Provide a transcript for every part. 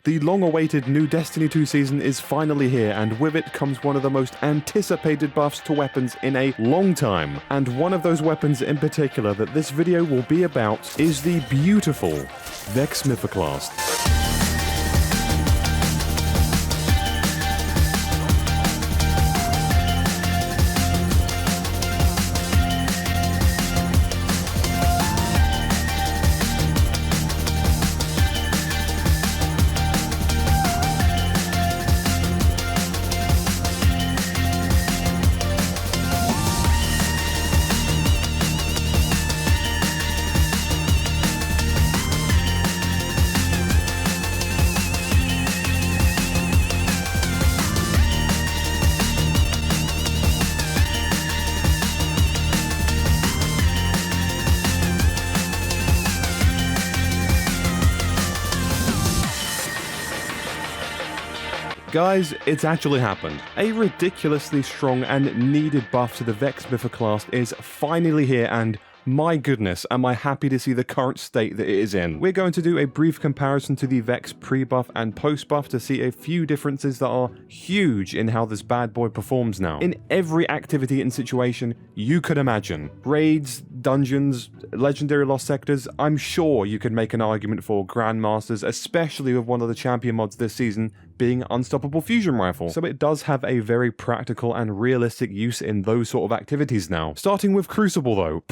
The long-awaited new Destiny 2 season is finally here, and with it comes one of the most anticipated buffs to weapons in a long time. And one of those weapons in particular that this video will be about is the beautiful Vex Mythoclast. Guys, it's actually happened. A ridiculously strong and needed buff to the Vex Mythoclast is finally here, and my goodness, am I happy to see the current state that it is in. We're going to do a brief comparison to the Vex pre-buff and post-buff to see a few differences that are huge in how this bad boy performs now. In every activity and situation you could imagine. Raids, dungeons, legendary lost sectors, I'm sure you could make an argument for Grandmasters, especially with one of the champion mods this season being Unstoppable Fusion Rifle. So it does have a very practical and realistic use in those sort of activities now. Starting with Crucible though,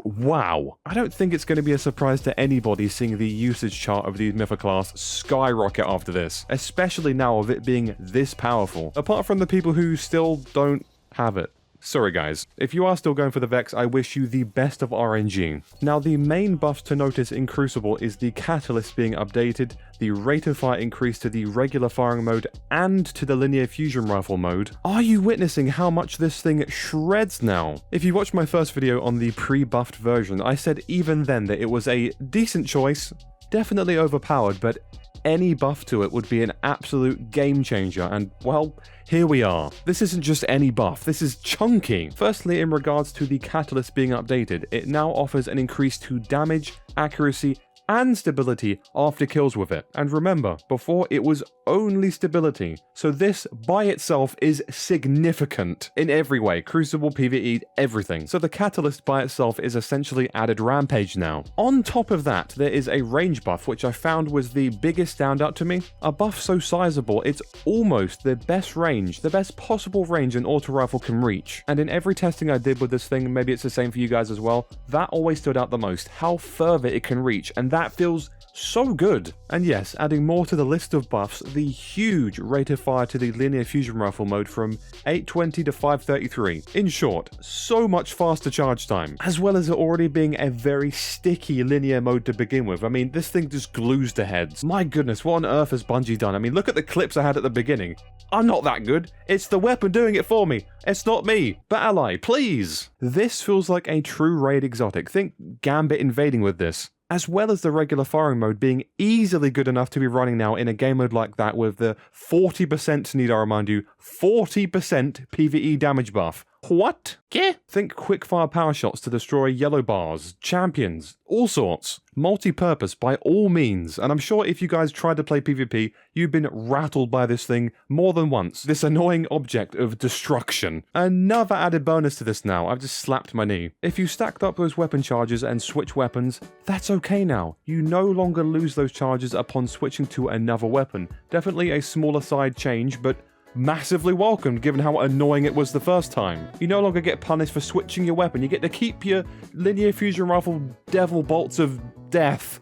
wow. I don't think it's going to be a surprise to anybody seeing the usage chart of the Mythoclast skyrocket after this, especially now of it being this powerful. Apart from the people who still don't have it. Sorry guys, if you are still going for the Vex, I wish you the best of RNG. Now the main buffs to notice in Crucible is the Catalyst being updated, the rate of fire increase to the regular firing mode, and to the linear fusion rifle mode. Are you witnessing how much this thing shreds now? If you watched my first video on the pre-buffed version, I said even then that it was a decent choice, definitely overpowered, but any buff to it would be an absolute game changer, and well, here we are. This isn't just any buff, this is chunky. Firstly, in regards to the Catalyst being updated, it now offers an increase to damage, accuracy, and stability after kills with it. And remember, before it was only stability. So this by itself is significant in every way. Crucible, PvE, everything. So the Catalyst by itself is essentially added Rampage now. On top of that, there is a range buff, which I found was the biggest standout to me. A buff so sizable, it's almost the best range, the best possible range an auto rifle can reach. And in every testing I did with this thing, maybe it's the same for you guys as well, that always stood out the most, how further it can reach, and that feels so good. And yes, adding more to the list of buffs, the huge rate of fire to the linear fusion rifle mode from 820 to 533. In short, so much faster charge time, as well as it already being a very sticky linear mode to begin with. I mean, this thing just glues to heads. My goodness, what on earth has Bungie done? I mean, look at the clips I had at the beginning. I'm not that good. It's the weapon doing it for me. It's not me. But ally, please. This feels like a true raid exotic. Think Gambit invading with this. As well as the regular firing mode being easily good enough to be running now in a game mode like that with the 40%, need I remind you, 40% PvE damage buff. What? Yeah. Think quickfire power shots to destroy yellow bars, champions, all sorts. Multi-purpose by all means, and I'm sure if you guys tried to play PvP, you've been rattled by this thing more than once. This annoying object of destruction. Another added bonus to this now, I've just slapped my knee. If you stacked up those weapon charges and switch weapons, that's okay now. You no longer lose those charges upon switching to another weapon. Definitely a smaller side change, but massively welcomed given how annoying it was the first time. You no longer get punished for switching your weapon, you get to keep your linear fusion rifle devil bolts of death.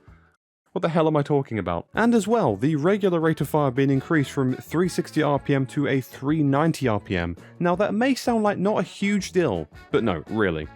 What the hell am I talking about? And as well, the regular rate of fire being increased from 360 RPM to a 390 RPM. Now that may sound like not a huge deal, but no, really,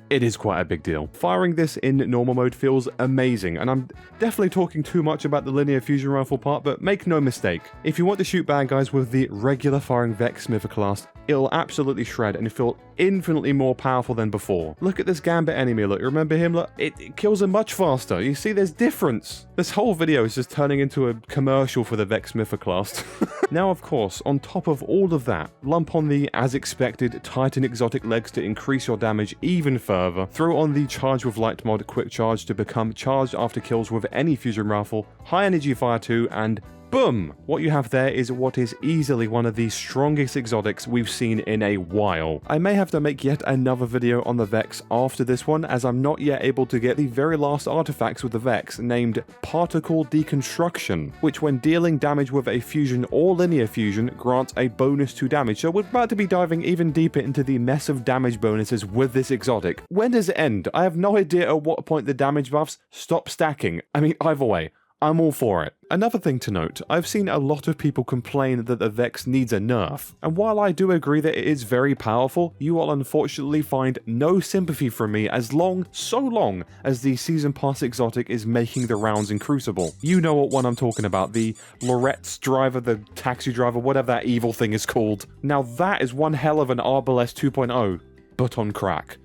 it is quite a big deal. Firing this in normal mode feels amazing, and I'm definitely talking too much about the linear fusion rifle part, but make no mistake, if you want to shoot bad guys with the regular firing Vex Mythoclast, it'll absolutely shred and feel infinitely more powerful than before. Look at this Gambit enemy, look, remember him? Look, it kills him much faster. You see, there's difference. This whole video is just turning into a commercial for the Vex Mythoclast. Now, of course, on top of all of that, lump on the, as expected, Titan exotic legs to increase your damage even further, throw on the Charge with Light mod quick charge to become charged after kills with any fusion rifle, high energy fire 2, and Boom! What you have there is what is easily one of the strongest exotics we've seen in a while. I may have to make yet another video on the Vex after this one, as I'm not yet able to get the very last artifacts with the Vex, named Particle Deconstruction, which when dealing damage with a fusion or linear fusion grants a bonus to damage. So we're about to be diving even deeper into the mess of damage bonuses with this exotic. When does it end? I have no idea at what point the damage buffs stop stacking. I mean, either way, I'm all for it. Another thing to note, I've seen a lot of people complain that the Vex needs a nerf, and while I do agree that it is very powerful, you will unfortunately find no sympathy from me so long as the Season Pass exotic is making the rounds in Crucible. You know what one I'm talking about, the Lorette's driver, the taxi driver, whatever that evil thing is called. Now that is one hell of an Arbalest 2.0, but on crack.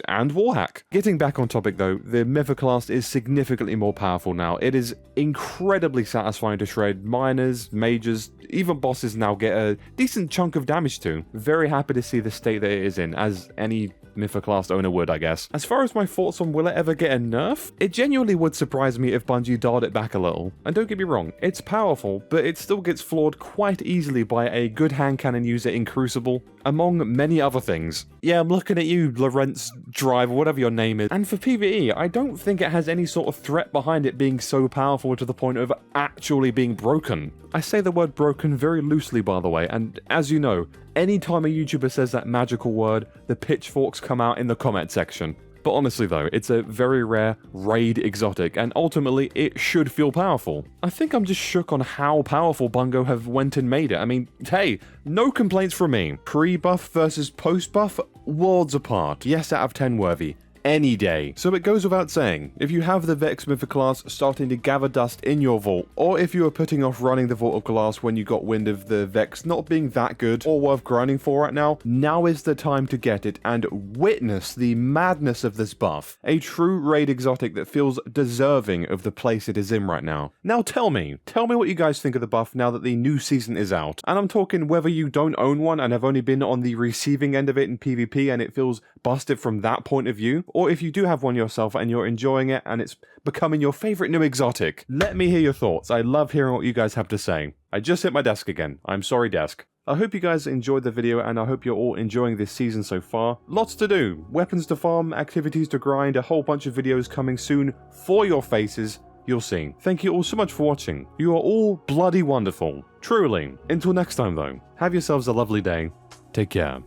And Warhack. Getting back on topic though, the Mythoclast is significantly more powerful now. It is incredibly satisfying to shred miners, mages, even bosses now get a decent chunk of damage to. Very happy to see the state that it is in, as any Mythoclast owner would, I guess. As far as my thoughts on will it ever get a nerf, it genuinely would surprise me if Bungie dialed it back a little. And don't get me wrong, it's powerful, but it still gets floored quite easily by a good hand cannon user in Crucible, among many other things. Yeah, I'm looking at you, Lorenz Driver, whatever your name is. And for PvE, I don't think it has any sort of threat behind it being so powerful to the point of actually being broken. I say the word broken very loosely, by the way, and as you know, anytime a YouTuber says that magical word, the pitchforks come out in the comment section. But honestly though, it's a very rare raid exotic, and ultimately it should feel powerful. I think I'm just shook on how powerful Bungo have went and made it. I mean, hey, no complaints from me. Pre-buff versus post-buff, worlds apart. Yes, out of 10 worthy. Any day. So it goes without saying, if you have the Vex Mythoclast starting to gather dust in your vault, or if you are putting off running the Vault of Glass when you got wind of the Vex not being that good or worth grinding for right now is the time to get it and witness the madness of this buff. A true raid exotic that feels deserving of the place it is in right now. Now tell me what you guys think of the buff now that the new season is out. And I'm talking whether you don't own one and have only been on the receiving end of it in PvP and it feels busted from that point of view, or if you do have one yourself and you're enjoying it and it's becoming your favorite new exotic. Let me hear your thoughts. I love hearing what you guys have to say. I just hit my desk again. I'm sorry, desk. I hope you guys enjoyed the video and I hope you're all enjoying this season so far. Lots to do. Weapons to farm, activities to grind, a whole bunch of videos coming soon for your faces. You'll see. Thank you all so much for watching. You are all bloody wonderful. Truly. Until next time though, have yourselves a lovely day. Take care.